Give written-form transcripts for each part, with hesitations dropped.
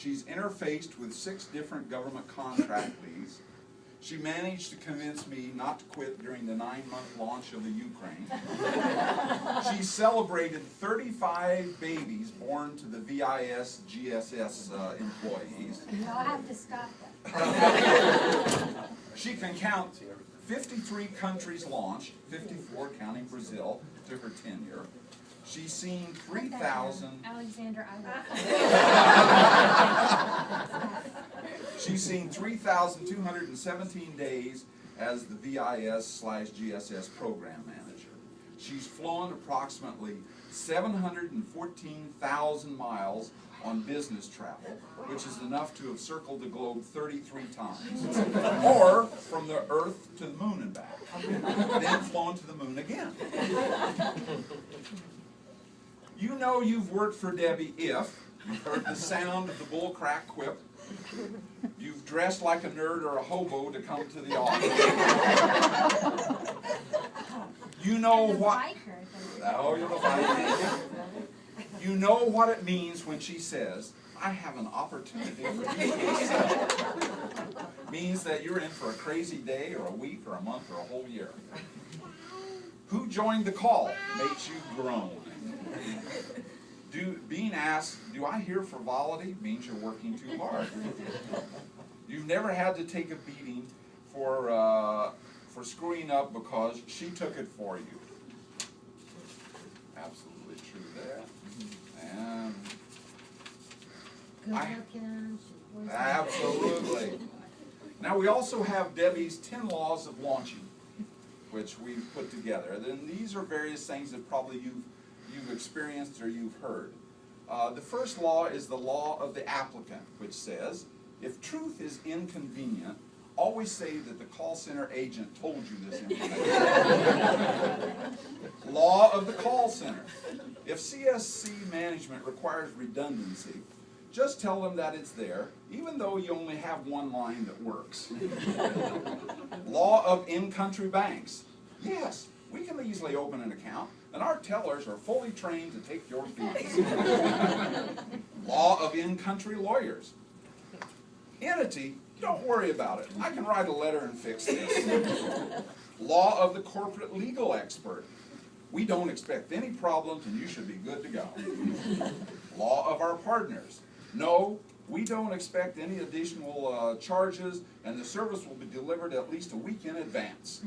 She's interfaced with 6 different government contract leads. She managed to convince me not to quit during the 9-month launch of the Ukraine. She celebrated 35 babies born to the VIS GSS employees. I'll have to stop that. She can count 53 countries launched, 54 counting Brazil, to her tenure. She's seen 3,000. Alexander, She's seen 3,217 days as the VIS/GSS program manager. She's flown approximately 714,000 miles on business travel, which is enough to have circled the globe 33 times, or from the Earth to the moon and back, then flown to the moon again. You know you've worked for Debbie if you've heard the sound of the bull-crack quip, you've dressed like a nerd or a hobo to come to the office. You know what... Oh, you're the biker. You know what it means when she says, I have an opportunity for you to sell. Means that you're in for a crazy day or a week or a month or a whole year. Who joined the call makes you groan. Being asked, do I hear frivolity, means you're working too hard. You've never had to take a beating for screwing up because she took it for you. Absolutely true there. And absolutely. Now we also have Debbie's 10 laws of launching, which we've put together. Then these are various things that probably you've experienced or you've heard. The first law is the law of the applicant, which says, if truth is inconvenient, always say that the call center agent told you this information. Law of the call center. If CSC management requires redundancy, just tell them that it's there, even though you only have one line that works. Law of in-country banks. Yes, we can easily open an account, and our tellers are fully trained to take your fees. Law of in-country lawyers. Entity, don't worry about it. I can write a letter and fix this. Law of the corporate legal expert. We don't expect any problems, and you should be good to go. Law of our partners. No, we don't expect any additional charges, and the service will be delivered at least a week in advance.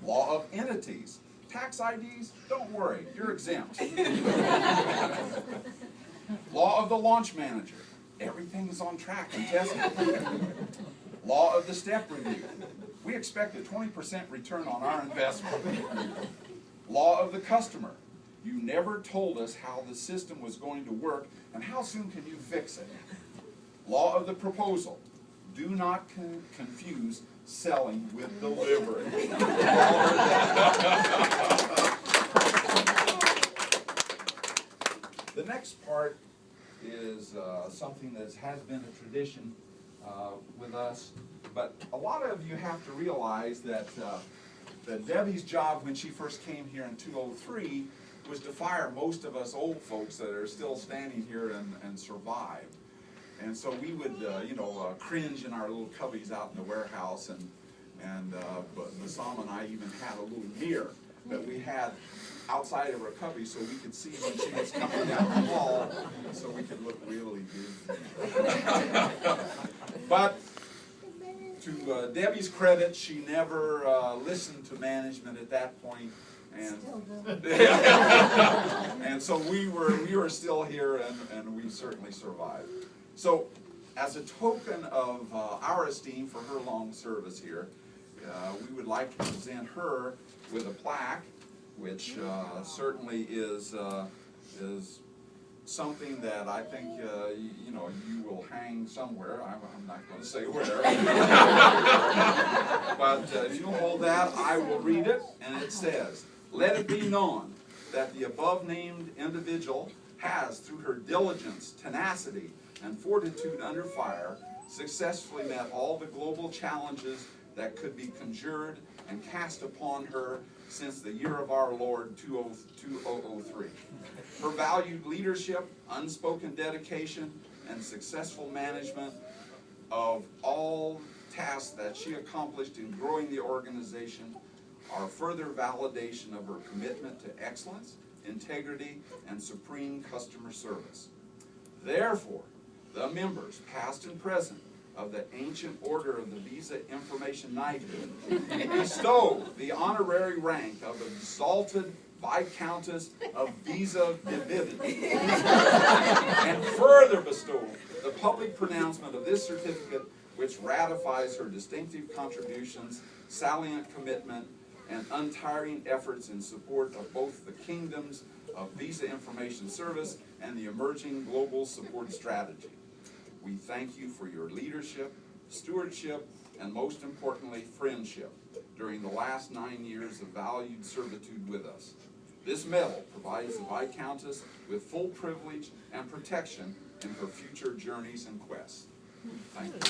Law of entities. Tax IDs, don't worry, you're exempt. Law of the launch manager. Everything is on track and tested. Law of the step review. We expect a 20% return on our investment. Law of the customer. You never told us how the system was going to work, and how soon can you fix it? Law of the proposal. Do not confuse selling with delivery. The next part is something that has been a tradition with us, but a lot of you have to realize that Debbie's job when she first came here in 2003 was to fire most of us old folks that are still standing here and survived. And so we would, cringe in our little cubbies out in the warehouse, but Sam and I even had a little mirror that we had outside of her cubby so we could see when she was coming down the hall, so we could look really good. But to Debbie's credit, she never listened to management at that point, and so we were still here, and we certainly survived. So, as a token of our esteem for her long service here, we would like to present her with a plaque, which certainly is something that I think you will hang somewhere. I'm not going to say where, but if you hold that, I will read it, and it says, "Let it be known that the above-named individual has, through her diligence, tenacity, and fortitude under fire, successfully met all the global challenges that could be conjured and cast upon her since the year of our Lord 2003. Her valued leadership, unspoken dedication, and successful management of all tasks that she accomplished in growing the organization are further validation of her commitment to excellence, integrity, and supreme customer service. Therefore, the members, past and present, of the Ancient Order of the Visa Information Knighthood bestow the honorary rank of Exalted Viscountess of Visa Divinity, and further bestow the public pronouncement of this certificate, which ratifies her distinctive contributions, salient commitment, and untiring efforts in support of both the kingdoms of Visa Information Service and the emerging global support strategy. We thank you for your leadership, stewardship, and most importantly, friendship during the last 9 years of valued servitude with us. This medal provides the Viscountess with full privilege and protection in her future journeys and quests. Thank you.